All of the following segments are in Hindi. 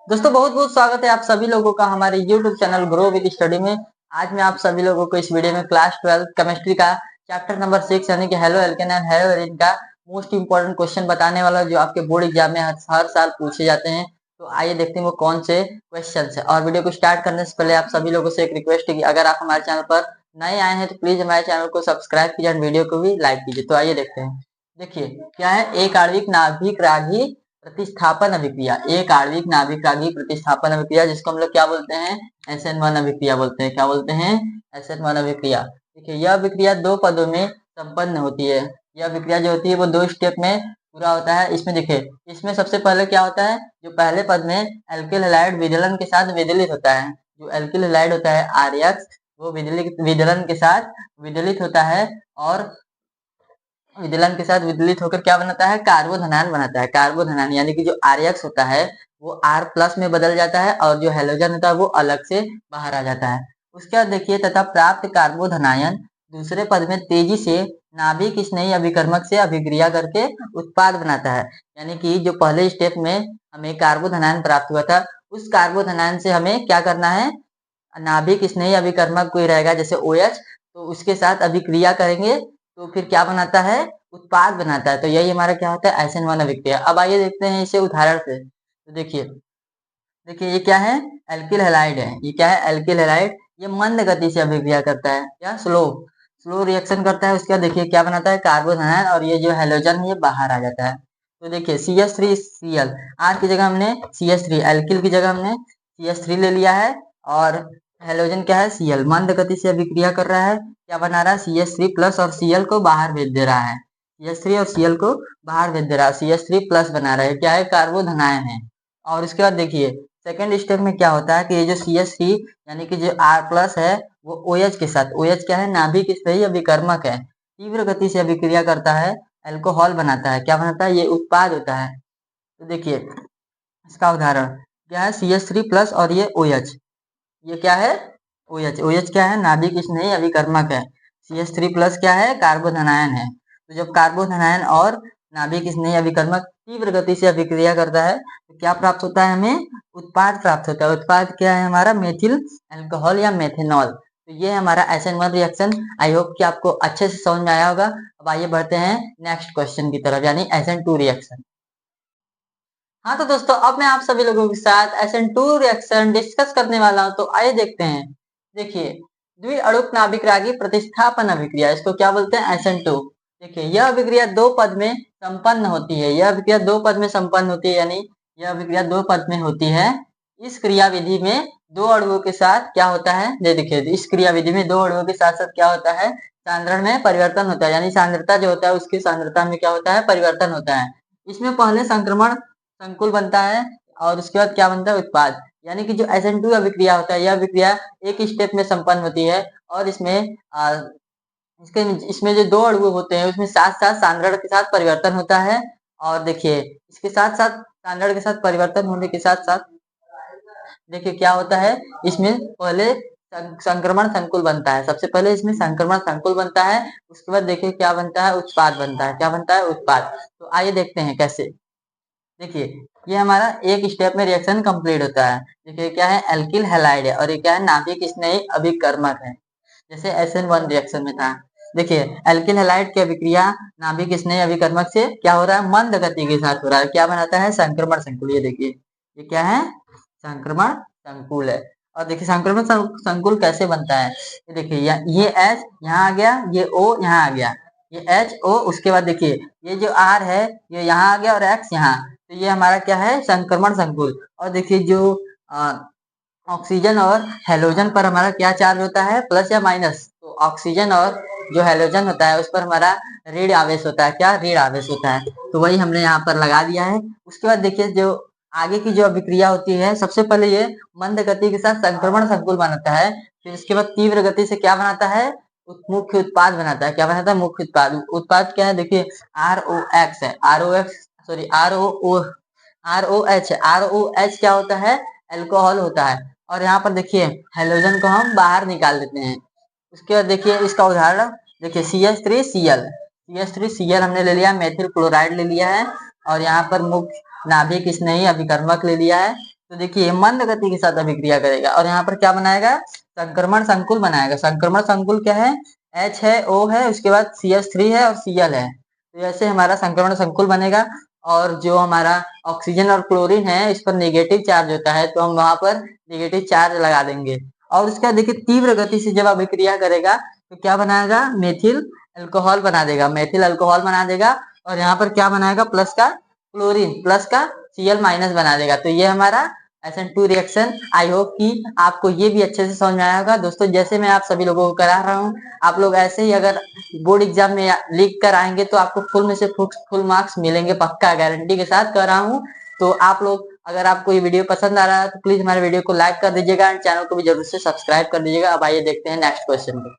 दोस्तों बहुत बहुत स्वागत है आप सभी लोगों का हमारे YouTube channel grow with study में। आज मैं आप सभी लोगों को इस वीडियो में क्लास 12 केमिस्ट्री का चैप्टर नंबर 6 यानी कि halo alkane and hello arene का मोस्ट इंपोर्टेंट क्वेश्चन बताने वाला हूं, जो आपके बोर्ड एग्जाम में हर साल पूछे जाते हैं। तो आइए देखते हैं वो कौन से क्वेश्चन है। और वीडियो को स्टार्ट करने से पहले आप सभी लोगों से एक रिक्वेस्ट है कि अगर आप हमारे चैनल पर नए आए हैं तो प्लीज हमारे चैनल को सब्सक्राइब कीजिए और वीडियो को भी लाइक कीजिए। तो आइए देखते हैं। देखिए क्या है, एक आणविक नाभिक रागी प्रतिस्थापन अभिक्रिया। एक आणविक नाभिक रागी प्रतिस्थापन अभिक्रिया जिसको हम लोग क्या बोलते हैं, SN1 अभिक्रिया बोलते हैं। क्या बोलते हैं, SN1 अभिक्रिया। देखिए यह अभिक्रिया दो पदों में संपन्न होती है। यह अभिक्रिया जो होती है वो दो स्टेप में पूरा होता है। इसमें देखिए, इसमें सबसे पहले क्या होता है, जो पहले पद में एल्किल हैलाइड विदलन के साथ विदलित होता है। जो एल्किल हैलाइड होता है RX, वो विदलन के साथ विदलित होता है और विदलन के साथ विदलित होकर क्या बनाता है, कार्बोधनायन बनाता है। कार्बोधनायन यानी कि जो RX होता है वो R प्लस में बदल जाता है और जो हेलोजन होता है वो अलग से बाहर आ जाता है। उसके बाद देखिए, तथा प्राप्त कार्बोधनायन दूसरे पद में तेजी से नाभिक स्नेही अभिकर्मक से अभिक्रिया करके उत्पाद बनाता है। यानी कि जो पहले स्टेप में हमें कार्बोधनायन प्राप्त हुआ था, उस कार्बोधनायन से हमें क्या करना है, नाभिक स्नेही अभिकर्मक कोई रहेगा जैसे OH, तो उसके साथ अभिक्रिया करेंगे तो फिर क्या बनाता है, उत्पाद बनाता है। तो यही हमारा क्या होता है, SN1 अभिक्रिया। अब आइए देखते हैं इसे उदाहरण से। तो देखिए, ये क्या है, एल्किल हैलाइड है। ये क्या है, एल्किल हैलाइड। ये मंद गति से अभिक्रिया करता है, क्या, स्लो स्लो रिएक्शन करता है। उसके बाद देखिए क्या बनाता है, कार्बोधनायन, और ये जो हेलोजन है ये बाहर आ जाता है। तो देखिए CH3Cl, आर की जगह हमने CH3, एल्किल की जगह हमने CH3 ले लिया है, और हेलोजन क्या है, Cl। मंद गति से अभिक्रिया कर रहा है, क्या बना रहा है, CH3 प्लस, और Cl को बाहर भेज दे रहा है। CH3 और Cl को बाहर भेज दे रहा है, CH3 प्लस बना रहा है, क्या है, कार्बोधनायन है। और उसके बाद देखिए सेकेंड स्टेप में क्या होता है कि ये जो CH3 यानी कि जो R प्लस है वो OH के साथ, OH क्या है, नाभिक स्नेही अभिकर्मक है, तीव्र गति से अभिक्रिया करता है, अल्कोहल बनाता है। क्या बनाता है, ये उत्पाद होता है। तो देखिए इसका उदाहरण क्या है, CH3 प्लस और ये OH। ये क्या है, OH। OH क्या है, नाभिक स्नेही अभिकर्मक है। CH3 प्लस क्या है, कार्बोधनायन है। तो जब कार्बोधनायन और नाभिक स्नेही अभिकर्मक तीव्र गति से अभिक्रिया करता है तो क्या प्राप्त होता है, हमें उत्पाद प्राप्त होता है। उत्पाद क्या है हमारा, मेथिल अल्कोहल या मेथेनॉल। तो ये हमारा SN1 रिएक्शन। आई होप कि आपको अच्छे से समझ में आया होगा। अब आइए बढ़ते हैं नेक्स्ट क्वेश्चन की तरफ, यानी SN2 रिएक्शन। हाँ तो दोस्तों, अब मैं आप सभी लोगों के साथ SN2 रिएक्शन डिस्कस करने वाला हूँ। तो आइए देखते हैं। देखिए, द्विअणुक नाभिक रागी प्रतिस्थापन अभिक्रिया, इसको क्या बोलते हैं, SN2। देखिए यह अभिक्रिया दो पद में संपन्न होती है। यह अभिक्रिया दो पद में संपन्न होती है, यानी यह अभिक्रिया दो पद में होती है। इस क्रियाविधि में दो अणुओं के साथ क्या होता है, ये देखिए, इस क्रियाविधि में दो अणुओं के साथ साथ क्या होता है, सांद्रण में परिवर्तन होता है। यानी सांद्रता जो होता है उसकी सांद्रता में क्या होता है, परिवर्तन होता है। इसमें पहले संक्रमण संकुल बनता है और उसके बाद क्या बनता है, उत्पाद। यानी कि जो SN2 अभिक्रिया होता है, यह अभिक्रिया एक स्टेप में संपन्न होती है, और इसमें इसमें जो दो अणु होते हैं उसमें साथ साथ सांद्रण के साथ परिवर्तन होता है। और देखिए इसके साथ साथ सांद्रण के साथ परिवर्तन होने के साथ साथ देखिए क्या होता है, इसमें पहले संक्रमण संकुल बनता है। सबसे पहले इसमें संक्रमण संकुल बनता है, उसके बाद देखिए क्या बनता है, उत्पाद बनता है। क्या बनता है, उत्पाद। तो आइए देखते हैं कैसे। देखिए ये हमारा एक स्टेप में रिएक्शन कंप्लीट होता है। देखिए क्या है, एल्किल हैलाइड है, और ये क्या है, नाभिक स्नेही अभिकर्मक है, जैसे SN1 रिएक्शन में था। देखिए एल्किल हैलाइड की अभिक्रिया नाभिक स्नेही अभिकर्मक से क्या हो रहा है, मंद गति के साथ हो रहा है। क्या बनाता है, संक्रमण संकुल। ये देखिए ये क्या है, संक्रमण संकुल है। और देखिए संक्रमण संकुल कैसे बनता है, ये देखिए ये H यहाँ आ गया, ये O यहाँ आ गया, ये HO, उसके बाद देखिए ये जो R है ये यहाँ आ गया और X यहाँ। तो ये हमारा क्या है, संक्रमण संकुल। और देखिए जो ऑक्सीजन और हेलोजन पर हमारा क्या चार्ज होता है, प्लस या माइनस। तो ऑक्सीजन और जो हेलोजन होता है उस पर हमारा ऋण आवेश होता है। क्या, ऋण आवेश होता है। तो वही हमने यहाँ पर लगा दिया है। उसके बाद देखिए जो आगे की जो अभिक्रिया होती है, सबसे पहले ये मंद गति के साथ संक्रमण संकुल बनाता है, फिर इसके बाद तीव्र गति से क्या बनाता है, मुख्य उत्पाद बनाता है। क्या बनाता है, मुख्य उत्पाद। उत्पाद क्या है, देखिए ROX है, ROX सॉरी ROH। ROH क्या होता है, अल्कोहल होता है। और यहाँ पर देखिए हेलोजन को हम बाहर निकाल देते हैं। उसके बाद देखिए इसका उदाहरण, देखिए CH3Cl। CH3Cl हमने ले लिया, मेथिल क्लोराइड ले लिया है, और यहाँ पर मुख्य नाभिक स्नेही अभिकर्मक ले लिया है। तो देखिए मंद गति के साथ अभिक्रिया करेगा और यहाँ पर क्या बनाएगा, संक्रमण संकुल बनाएगा। संक्रमण संकुल क्या है, H है, O है, उसके बाद CH3 है और Cl है। तो ऐसे हमारा संक्रमण संकुल बनेगा और जो हमारा ऑक्सीजन और क्लोरीन है इस पर नेगेटिव चार्ज होता है, तो हम वहां पर नेगेटिव चार्ज लगा देंगे। और उसका देखिए तीव्र गति से जब अभिक्रिया करेगा तो क्या बनाएगा, मेथिल अल्कोहल बना देगा, मेथिल अल्कोहल बना देगा। और यहाँ पर क्या बनाएगा, प्लस का क्लोरीन प्लस का Cl माइनस बना देगा। तो ये हमारा SN2 रिएक्शन। आई होप कि आपको ये भी अच्छे से समझ में आया होगा। दोस्तों जैसे मैं आप सभी लोगों को करा रहा हूँ, आप लोग ऐसे ही अगर बोर्ड एग्जाम में लिख कर आएंगे तो आपको फुल में से फुल मार्क्स मिलेंगे, पक्का गारंटी के साथ कर रहा हूँ। तो आप लोग अगर आपको ये वीडियो पसंद आ रहा है तो प्लीज हमारे वीडियो को लाइक कर दीजिएगा एंड चैनल को भी जरूर से सब्सक्राइब कर दीजिएगा। अब आइए देखते हैं नेक्स्ट क्वेश्चन को।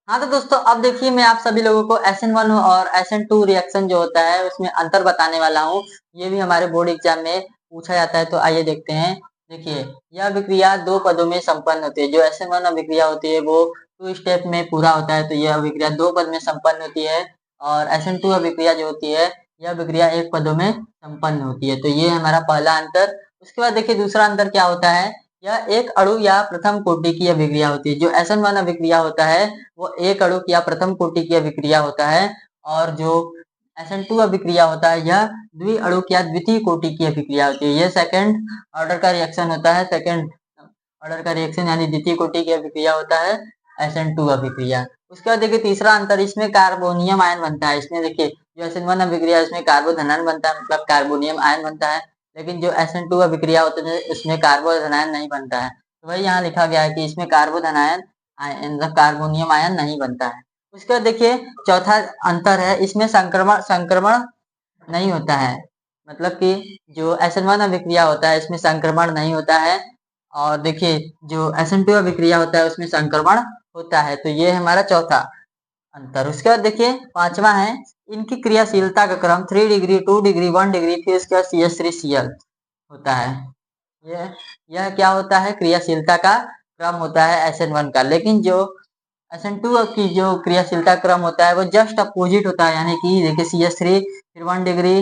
हाँ तो दोस्तों अब देखिए मैं आप सभी लोगों को SN1 और SN2 रिएक्शन जो होता है उसमें अंतर बताने वाला हूँ। ये भी हमारे बोर्ड एग्जाम में पूछा जाता है, तो आइए देखते हैं। देखिए यह अभिक्रिया दो पदों में संपन्न होती है। जो SN1 अभिक्रिया होती है वो 2 स्टेप में पूरा होता है, तो यह अभिक्रिया 2 पद में संपन्न होती है। और SN2 अभिक्रिया जो होती है यह अभिक्रिया 1 पदों में संपन्न होती है। तो ये हमारा पहला अंतर। उसके बाद देखिए दूसरा अंतर क्या होता है, यह एक अणु या प्रथम कोटि की अभिक्रिया होती है। जो SN1 अभिक्रिया होता है वो एक अणु या प्रथम कोटि की अभिक्रिया होता है, और जो SN2 अभिक्रिया होता है यह द्वि अणु या द्वितीय कोटि की अभिक्रिया होती है। यह सेकंड ऑर्डर का रिएक्शन होता है, सेकंड ऑर्डर का रिएक्शन यानी द्वितीय कोटि की अभिक्रिया होता है SN2 अभिक्रिया। उसके बाद देखिए तीसरा अंतर, इसमें कार्बोनियम आयन बनता है। इसमें देखिए जो SN1 अभिक्रिया है इसमें कार्बोधनायन बनता है, मतलब कार्बोनियम आयन बनता है। लेकिन जो SN2 अभिक्रिया होती है इसमें कार्बोधनायन नहीं बनता है। तो वही यहाँ लिखा गया है कि इसमें कार्बोधनायन मतलब कार्बोनियम आयन नहीं बनता है। उसके बाद देखिए चौथा अंतर है, इसमें संक्रमण संक्रमण नहीं होता है। मतलब कि जो SN1 अभिक्रिया होता है इसमें संक्रमण नहीं होता है, और देखिए जो SN2 अभिक्रिया होता है उसमें संक्रमण होता है। तो ये हमारा चौथा अंतर। उसके बाद देखिए पांचवा है, इनकी क्रियाशीलता का क्रम 3 डिग्री 2 डिग्री 1 डिग्री, फिर उसके बाद CH3Cl होता है। यह क्या होता है, क्रियाशीलता का क्रम होता है SN1 का। लेकिन जो SN2 की जो क्रियाशीलता क्रम होता है वो जस्ट अपोजिट होता है। यानी कि देखिए CH3 फिर 1 डिग्री,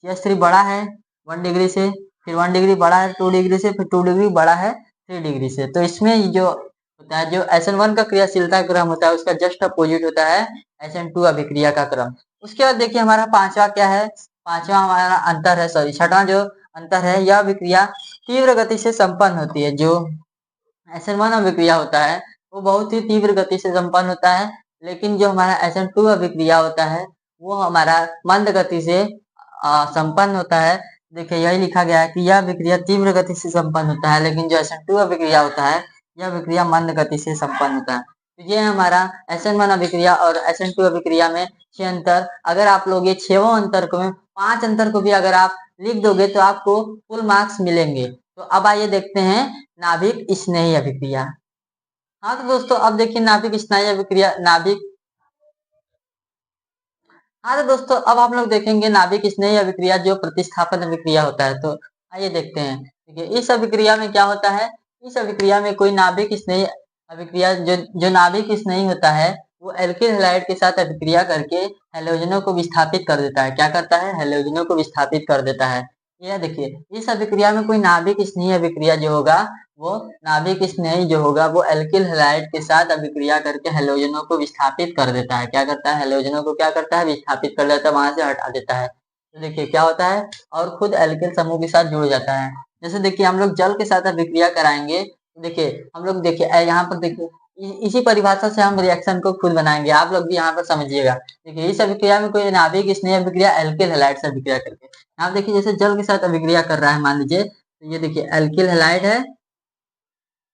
CH3 बड़ा है 1 डिग्री से, फिर 1 डिग्री बड़ा है 2 डिग्री से, फिर 2 डिग्री बड़ा है 3 डिग्री से। तो इसमें जो होता है जो SN1 का क्रियाशीलता क्रम होता है उसका जस्ट अपोजिट होता है SN2 अभिक्रिया का क्रम। उसके बाद देखिए हमारा पांचवा क्या है, पांचवा हमारा अंतर है, सॉरी छठवां जो अंतर है, यह अभिक्रिया तीव्र गति से संपन्न होती है। जो SN1 अभिक्रिया होता है वो बहुत ही तीव्र गति से संपन्न होता है, लेकिन जो हमारा SN2 अभिक्रिया होता है वो हमारा मंद गति से संपन्न होता है। देखिए यही लिखा गया है कि यह अभिक्रिया तीव्र गति से संपन्न होता है, लेकिन जो SN2 अभिक्रिया होता है यह अभिक्रिया मंद गति से संपन्न होता है। तो ये हमारा SN1 अभिक्रिया और SN2 अभिक्रिया में 6 अंतर। अगर आप लोग ये 6 अंतर को 5 अंतर को भी अगर आप लिख दोगे तो आपको फुल मार्क्स मिलेंगे। तो अब आइए देखते हैं नाभिक स्नेही अभिक्रिया। हाँ तो दोस्तों अब देखिए नाभिक स्नेही अभिक्रिया, हाँ तो दोस्तों अब हम लोग देखेंगे नाभिक स्नेही अभिक्रिया जो प्रतिस्थापन अभिक्रिया होता है। तो आइए देखते हैं। देखिए इस अभिक्रिया में क्या होता है, इस अभिक्रिया में कोई नाभिक स्नेही अभिक्रिया जो नाभिक स्नेही होता है वो एल्किल हैलाइड के साथ अभिक्रिया करके हैलोजनों को विस्थापित कर देता है। क्या करता है, हैलोजनों को विस्थापित कर देता है। यह देखिए इस अभिक्रिया में कोई नाभिक स्नेही अभिक्रिया जो होगा वो नाभिक स्नेही जो होगा वो एल्किल हैलाइड के साथ अभिक्रिया करके हैलोजनों को विस्थापित कर देता है। क्या करता है, हैलोजनों को क्या करता है, विस्थापित कर देता है, वहां से हटा देता है। तो देखिए क्या होता है, और खुद एल्किल समूह के साथ जुड़ जाता है। जैसे देखिए हम लोग जल के साथ अभिक्रिया कराएंगे, देखिए हम लोग देखिए यहाँ पर देखिए इसी परिभाषा से हम रिएक्शन को खुद बनाएंगे। आप लोग भी यहाँ पर समझिएगा। देखिए इस अभिक्रिया में कोई नाभिक स्नेही अभिक्रिया एल्किल हैलाइड से अभिक्रिया करके, आप देखिए जैसे जल के साथ अभिक्रिया कर रहा है मान लीजिए, तो ये देखिए एल्किल हैलाइड है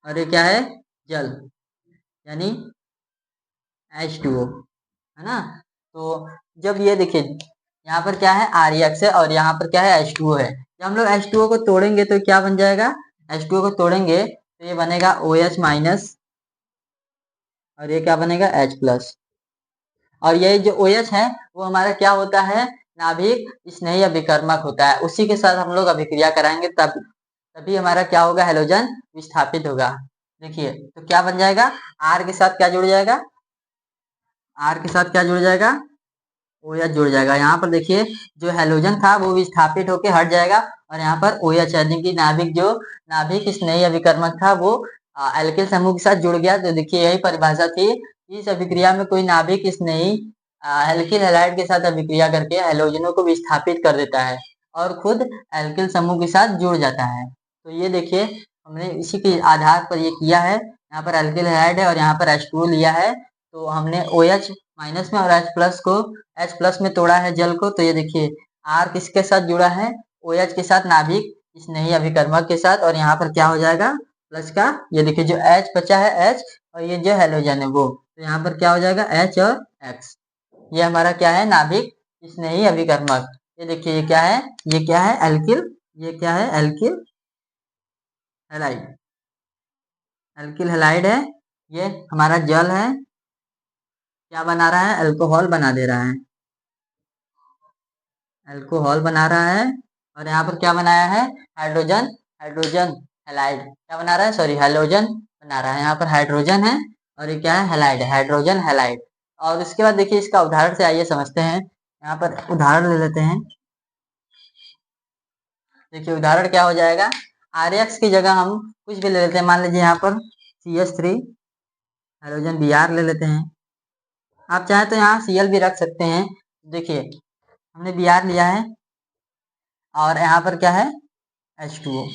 और ये क्या है, जल, यानी H2O है ना। तो जब ये देखिए यहाँ पर क्या है REX है और यहाँ पर क्या है H2O है। जब हम लोग H2O को तोड़ेंगे तो क्या बन जाएगा, H2O को तोड़ेंगे तो ये बनेगा OH माइनस और ये क्या बनेगा H प्लस। और ये जो OH है वो हमारा क्या होता है, नाभिक स्नेही अभिकर्मक होता है। उसी के साथ हम लोग अभिक्रिया कराएंगे तभी हमारा क्या होगा, हैलोजन विस्थापित होगा। देखिए तो क्या बन जाएगा, R के साथ क्या जुड़ जाएगा, R के साथ क्या जुड़ जाएगा, OH जुड़ जाएगा। यहाँ पर देखिए जो हैलोजन था वो विस्थापित होके हट जाएगा और यहाँ पर OH यानी कि नाभिक स्नेही अभिकर्मक था वो एल्किल समूह के साथ जुड़ गया। तो देखिए यही परिभाषा थी, इस अभिक्रिया में कोई नाभिक स्नेही एल्किल हैलाइड के साथ अभिक्रिया करके हैलोजनों को विस्थापित कर देता है और खुद एल्किल समूह के साथ जुड़ जाता है। तो ये देखिए हमने इसी के आधार पर ये किया है। यहाँ पर एल्किल हैलाइड है और यहाँ पर H2O लिया है, तो हमने OH माइनस में और H प्लस में तोड़ा है जल को। तो ये देखिए R किसके साथ जुड़ा है, OH के साथ, नाभिक स्नेही अभिकर्मक के साथ, और यहाँ पर क्या हो जाएगा प्लस का, ये देखिए जो H बचा है H और ये जो हैलोजन है वो, तो यहाँ पर क्या हो जाएगा H और X। ये हमारा क्या है, नाभिक स्नेही अभिकर्मक। ये देखिए ये क्या है, ये क्या है एल्किल, ये क्या है एल्किल हैलाइड, एल्किल हैलाइड है। ये हमारा जल है, क्या बना रहा है, अल्कोहल बना दे रहा है, अल्कोहल बना रहा है। और यहाँ पर क्या बनाया है, हाइड्रोजन हैलाइड, क्या बना रहा है, सॉरी हैलोजन बना रहा है। यहाँ पर हाइड्रोजन है और ये क्या है हैलाइड है, हाइड्रोजन हैलाइड। और इसके बाद देखिए इसका उदाहरण से आइए समझते हैं। यहाँ पर उदाहरण ले लेते हैं। देखिए उदाहरण क्या हो जाएगा, RX की जगह हम कुछ भी ले लेते हैं। मान लीजिए यहाँ पर CH3 हाइड्रोजन Br ले लेते हैं। आप चाहे तो यहाँ Cl भी रख सकते हैं। देखिए हमने Br लिया है और यहाँ पर क्या है H2O।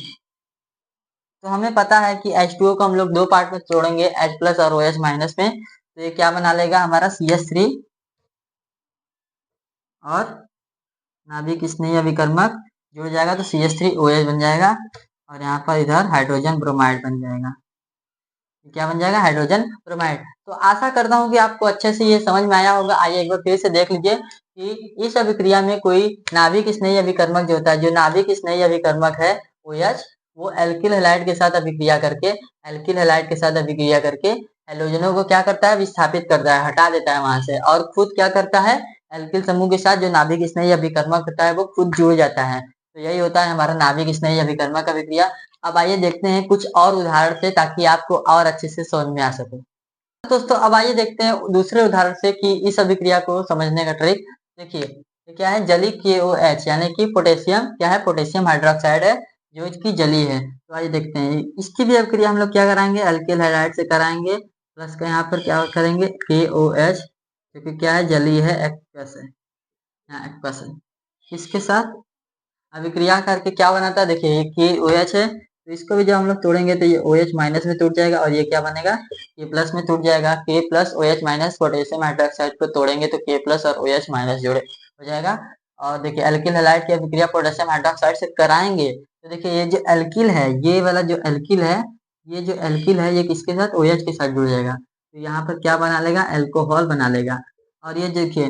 तो हमें पता है कि H2O को हम लोग दो पार्ट में तोड़ेंगे, H प्लस और OH माइनस में। तो ये क्या बना लेगा हमारा CH3 और नाभिक स्नेही अभिकर्मक जुड़ जाएगा तो CH3OH बन जाएगा और यहाँ पर इधर हाइड्रोजन ब्रोमाइड बन जाएगा। क्या बन जाएगा, हाइड्रोजन ब्रोमाइड। तो आशा करता हूँ कि आपको अच्छे से ये समझ में आया होगा। आइए एक बार फिर से देख लीजिए कि इस अभिक्रिया में कोई नाभिक स्नेही अभिकर्मक जो होता है, जो नाभिक स्नेही अभिकर्मक है OH, वो एल्किल हैलाइड के साथ अभिक्रिया करके हैलोजनों को क्या करता है, विस्थापित करता है, हटा देता है वहां से, और खुद क्या करता है, एल्किल समूह के साथ जो नाभिक स्नेही अभिकर्मक होता है वो खुद जुड़ जाता है। तो यही होता है हमारा नाभिक स्नेही अभिकर्मक अभिक्रिया। अब आइए देखते हैं कुछ और उदाहरण से, ताकि आपको और अच्छे से समझ में आ सके। दोस्तों अब आइए देखते हैं दूसरे उदाहरण से कि इस अभिक्रिया को समझने का ट्रिक। देखिए ये क्या है, जली KOH यानी कि पोटेशियम, क्या है, पोटेशियम हाइड्रोक्साइड है जो इसकी जली है। तो आइए देखते हैं इसकी भी अभिक्रिया हम लोग क्या कराएंगे, एल्किल हैलाइड से कराएंगे। प्लस का यहाँ पर क्या करेंगे KOH, क्योंकि क्या है जली है, एक्वस है, यहाँ एक्वस है। किसके साथ अभिक्रिया करके क्या बनाता है, देखिए ये KOH है, तो इसको भी जब हम लोग तोड़ेंगे तो ये OH माइनस में टूट जाएगा और ये क्या बनेगा, K प्लस में टूट जाएगा। K plus OH minus, potassium hydroxide को तोड़ेंगे तो K प्लस और OH माइनस जुड़े हो जाएगा। और देखिए एल्किल हैलाइड की अभिक्रिया पोटेशियम हाइड्रोक्साइड से कराएंगे तो देखिए ये जो एल्किल है, ये वाला जो एल्किल है, ये किसके साथ, OH के साथ जुड़ जाएगा। तो यहाँ पर क्या बना लेगा, अल्कोहल बना लेगा। और ये देखिए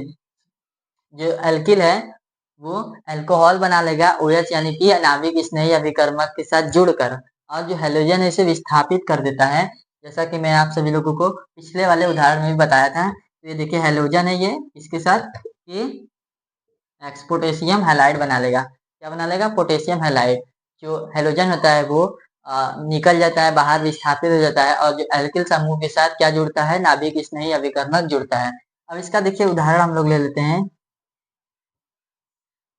जो एल्किल है वो अल्कोहल बना लेगा OH यानी कि नाभिक स्नेही अभिकर्मक के साथ जुड़कर, और जो हैलोजन है इसे विस्थापित कर देता है, जैसा कि मैं आप सभी लोगों को पिछले वाले उदाहरण में भी बताया था। तो ये देखिए हैलोजन है, ये इसके साथ ये एक्स पोटेशियम हैलाइड बना लेगा। क्या बना लेगा, पोटेशियम हैलाइड। जो हैलोजन होता है वो निकल जाता है बाहर, विस्थापित हो जाता है, और जो एल्किल समूह के साथ क्या जुड़ता है, नाभिक स्नेही अभिकर्मक जुड़ता है। अब इसका देखिए उदाहरण हम लोग ले लेते हैं।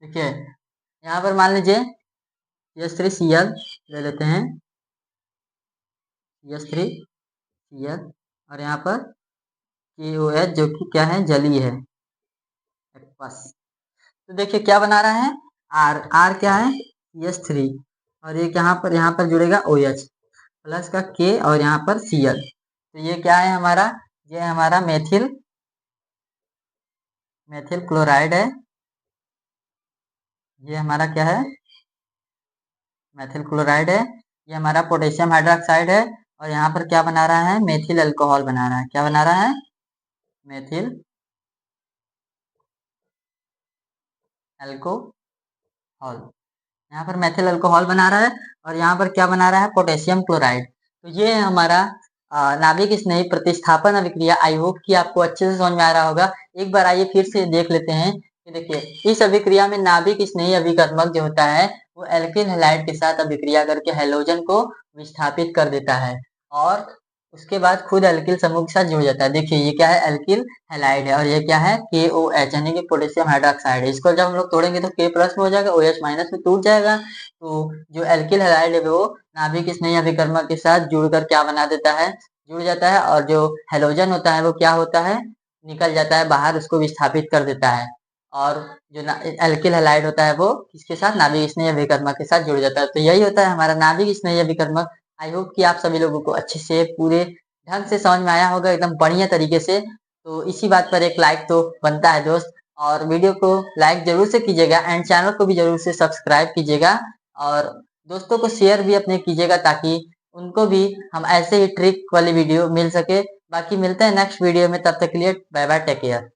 देखिए यहाँ पर मान लीजिए CH3Cl ले लेते हैं, CH3Cl, और यहाँ पर KOH जो कि क्या है, जली है, एक्वस। तो देखिए क्या बना रहा है, R क्या है, CH3, और ये यहाँ पर जुड़ेगा OH प्लस का K और यहाँ पर Cl। तो ये क्या है हमारा, ये हमारा मेथिल क्लोराइड है। ये हमारा क्या है, मेथिल क्लोराइड है। ये हमारा पोटेशियम हाइड्रोक्साइड है और यहाँ पर क्या बना रहा है, मेथिल अल्कोहल बना रहा है। क्या बना रहा है, मेथिल अल्कोहल। यहाँ पर मेथिल अल्कोहल बना रहा है और यहाँ पर क्या बना रहा है, पोटेशियम क्लोराइड। तो ये है हमारा नाभिक स्नेही प्रतिस्थापन अभिक्रिया। आई होप कि आपको अच्छे से समझ में आ रहा होगा। एक बार आइए फिर से देख लेते हैं कि देखिए इस अभिक्रिया में नाभिक स्नेही अभिकर्मक जो होता है वो एल्किल हैलाइड के साथ अभिक्रिया करके हैलोजन को विस्थापित कर देता है, और उसके बाद खुद एल्किल समूह के साथ जुड़ जाता है। देखिए ये क्या है, एल्किल हैलाइड है और ये क्या है, KOH यानी कि पोटेशियम हाइड्रोक्साइड है। इसको जब हम लोग तोड़ेंगे तो K प्लस में हो जाएगा, OH माइनस में टूट जाएगा। तो जो एल्किल हैलाइड है वो नाभिक स्नेही अभिकर्मक के साथ जुड़कर क्या बना देता है, जुड़ जाता है, और जो हेलोजन होता है वो क्या होता है, निकल जाता है बाहर, उसको विस्थापित कर देता है। और जो एल्किल हैलाइड होता है वो किसके साथ, नाभिक स्नेही अभिकर्मक के साथ जुड़ जाता है। तो यही होता है हमारा नाभिक स्नेही अभिकर्मक। आई होप कि आप सभी लोगों को अच्छे से पूरे ढंग से समझ में आया होगा, एकदम बढ़िया तरीके से। तो इसी बात पर एक लाइक तो बनता है दोस्त, और वीडियो को लाइक जरूर से कीजिएगा एंड चैनल को भी जरूर से सब्सक्राइब कीजिएगा, और दोस्तों को शेयर भी अपने कीजिएगा ताकि उनको भी हम ऐसे ही ट्रिक वाली वीडियो मिल सके। बाकी मिलते हैं नेक्स्ट वीडियो में, तब तक के लिए बाय बाय, टेक केयर।